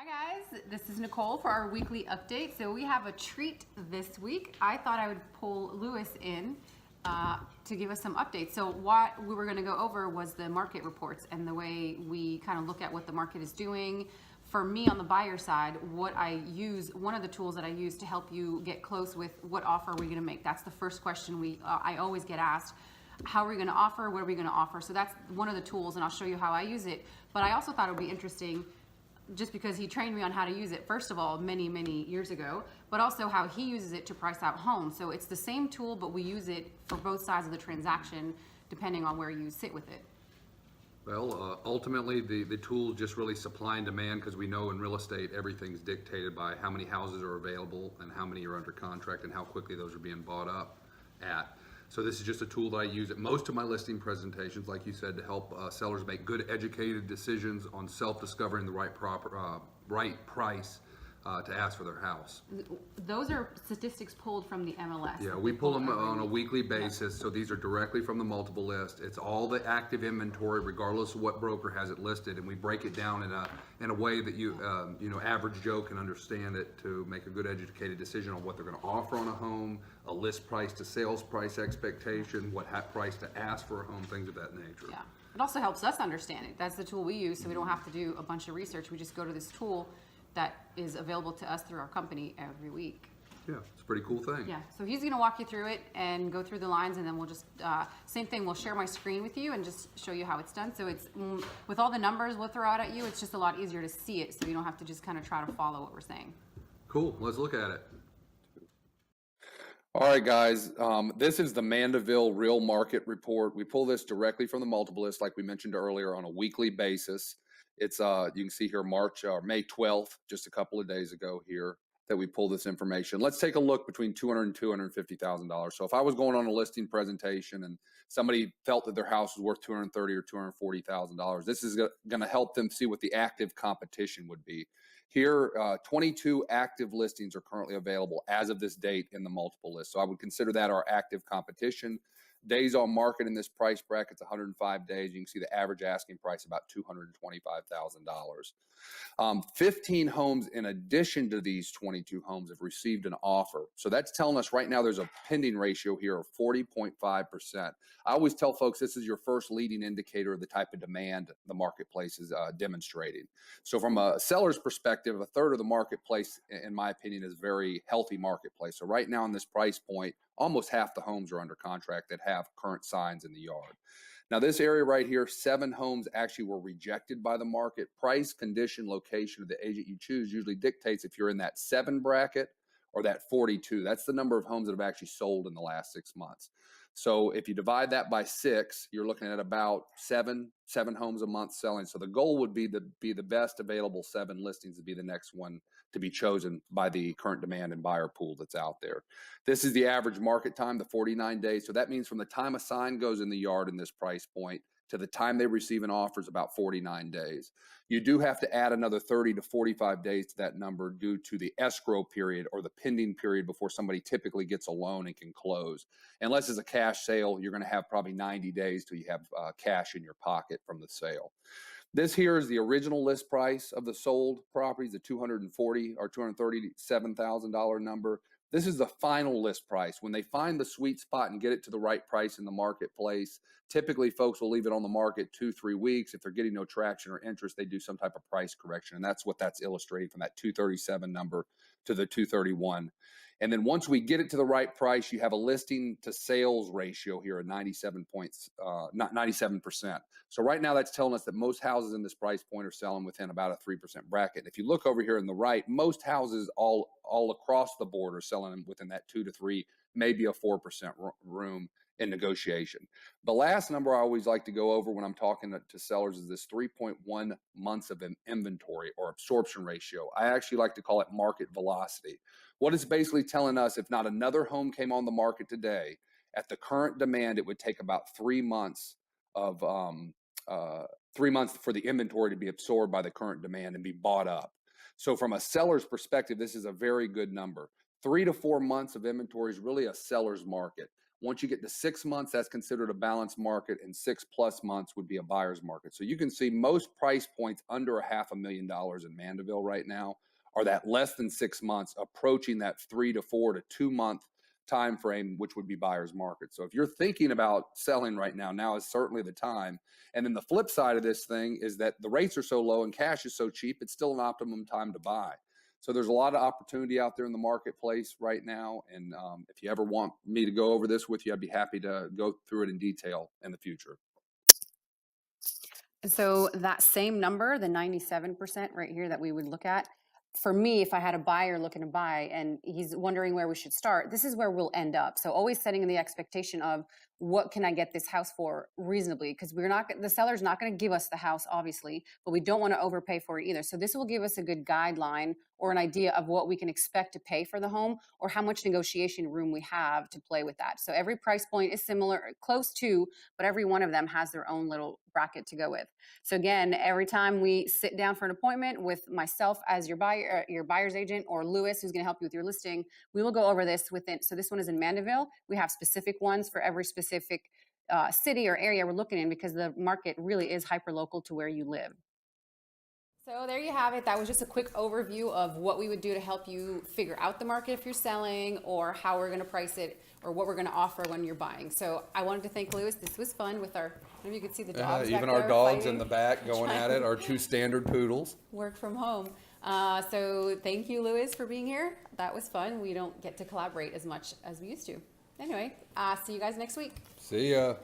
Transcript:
Hi guys, this is Nicole for our weekly update. So we have a treat this week. I thought I would pull Lewis in to give us some updates. So what we were going to go over was the market reports and the way we kind of look at what the market is doing. For me on the buyer side, what I use, one of the tools that I use to help you get close with what offer are we going to make. That's the first question I always get asked. How are we going to offer? What are we going to offer? So that's one of the tools, and I'll show you how I use it. But I also thought it would be interesting, just because he trained me on how to use it, first of all, many, many years ago, but also how he uses it to price out homes. So it's the same tool, but we use it for both sides of the transaction, depending on where you sit with it. Well, ultimately, the tool just really supply and demand, because we know in real estate, everything's dictated by how many houses are available and how many are under contract and how quickly those are being bought up at. So this is just a tool that I use at most of my listing presentations, like you said, to help sellers make good, educated decisions on self-discovering the right price to ask for their house. Those are statistics pulled from the MLS. Yeah, we pull them on a weekly basis, so these are directly from the multiple list. It's all the active inventory, regardless of what broker has it listed, and we break it down in a way that average Joe can understand it to make a good educated decision on what they're going to offer on a home, a list price to sales price expectation, what price to ask for a home, things of that nature. Yeah, it also helps us understand it. That's the tool we use, so we don't have to do a bunch of research. We just go to this tool that is available to us through our company every week. Yeah, it's a pretty cool thing. Yeah, so he's going to walk you through it and go through the lines, and then we'll just, same thing, we'll share my screen with you and just show you how it's done. So it's, with all the numbers we'll throw out at you, it's just a lot easier to see it, so you don't have to just kind of try to follow what we're saying. Cool, let's look at it. All right, guys, this is the Mandeville Real Market Report. We pull this directly from the multiple list, like we mentioned earlier, on a weekly basis. It's you can see here May 12th, just a couple of days ago here, that we pull this information. Let's take a look between $200,000 and $250,000. So if I was going on a listing presentation and somebody felt that their house was worth $230,000 or $240,000, this is going to help them see what the active competition would be. Here, 22 active listings are currently available as of this date in the multiple list. So I would consider that our active competition. Days on market in this price bracket is 105 days. You can see the average asking price about $225,000. 15 homes in addition to these 22 homes have received an offer. So that's telling us right now there's a pending ratio here of 40.5%. I always tell folks this is your first leading indicator of the type of demand the marketplace is demonstrating. So from a seller's perspective, a third of the marketplace, in my opinion, is a very healthy marketplace. So right now in this price point, almost half the homes are under contract that have current signs in the yard. Now this area right here, 7 homes actually were rejected by the market. Price, condition, location of the agent you choose usually dictates if you're in that 7 bracket or that 42. That's the number of homes that have actually sold in the last 6 months. So if you divide that by 6, you're looking at about seven homes a month selling. So the goal would be to be the best available 7 listings to be the next one to be chosen by the current demand and buyer pool that's out there. This is the average market time, the 49 days. So that means from the time a sign goes in the yard in this price point to the time they receive an offer is about 49 days. You do have to add another 30 to 45 days to that number due to the escrow period or the pending period before somebody typically gets a loan and can close. Unless it's a cash sale, you're going to have probably 90 days till you have cash in your pocket from the sale. This here is the original list price of the sold properties, the $240,000 or $237,000 number. This is the final list price. When they find the sweet spot and get it to the right price in the marketplace, typically folks will leave it on the market 2-3 weeks. If they're getting no traction or interest, they do some type of price correction. And that's what that's illustrating from that 237 number to the 231. And then once we get it to the right price, you have a listing to sales ratio here at 97%. So right now that's telling us that most houses in this price point are selling within about a 3% bracket. If you look over here on the right, most houses all across the board are selling within that 2 to 3, maybe a 4% room in negotiation. The last number I always like to go over when I'm talking to sellers is this 3.1 months of inventory or absorption ratio. I actually like to call it market velocity. What it's basically telling us, if not another home came on the market today, at the current demand, it would take about 3 months of 3 months for the inventory to be absorbed by the current demand and be bought up. So from a seller's perspective, this is a very good number. 3 to 4 months of inventory is really a seller's market. Once you get to 6 months, that's considered a balanced market, and 6+ months would be a buyer's market. So you can see most price points under a $500,000 in Mandeville right now are that less than 6 months, approaching that 3 to 4 to 2 month time frame, which would be buyer's market. So if you're thinking about selling right now, now is certainly the time. And then the flip side of this thing is that the rates are so low and cash is so cheap, it's still an optimum time to buy. So there's a lot of opportunity out there in the marketplace right now. And if you ever want me to go over this with you, I'd be happy to go through it in detail in the future. So that same number, the 97% right here that we would look at, for me, if I had a buyer looking to buy and he's wondering where we should start, this is where we'll end up. So always setting the expectation of what can I get this house for reasonably? Because the seller's not going to give us the house, obviously, but we don't want to overpay for it either. So this will give us a good guideline or an idea of what we can expect to pay for the home or how much negotiation room we have to play with that. So every price point is similar, close to, but every one of them has their own little bracket to go with. So again, every time we sit down for an appointment with myself as your buyer, your buyer's agent, or Lewis, who's going to help you with your listing, we will go over this within. So this one is in Mandeville. We have specific ones for every specific city or area we're looking in because the market really is hyper local to where you live. So there you have it. That was just a quick overview of what we would do to help you figure out the market if you're selling, or how we're going to price it, or what we're going to offer when you're buying. So I wanted to thank Lewis. This was fun with our, maybe you could see the dogs back Even our there dogs fighting, in the back going at it, our 2 standard poodles. work from home. So thank you, Lewis, for being here. That was fun. We don't get to collaborate as much as we used to. Anyway, see you guys next week. See ya.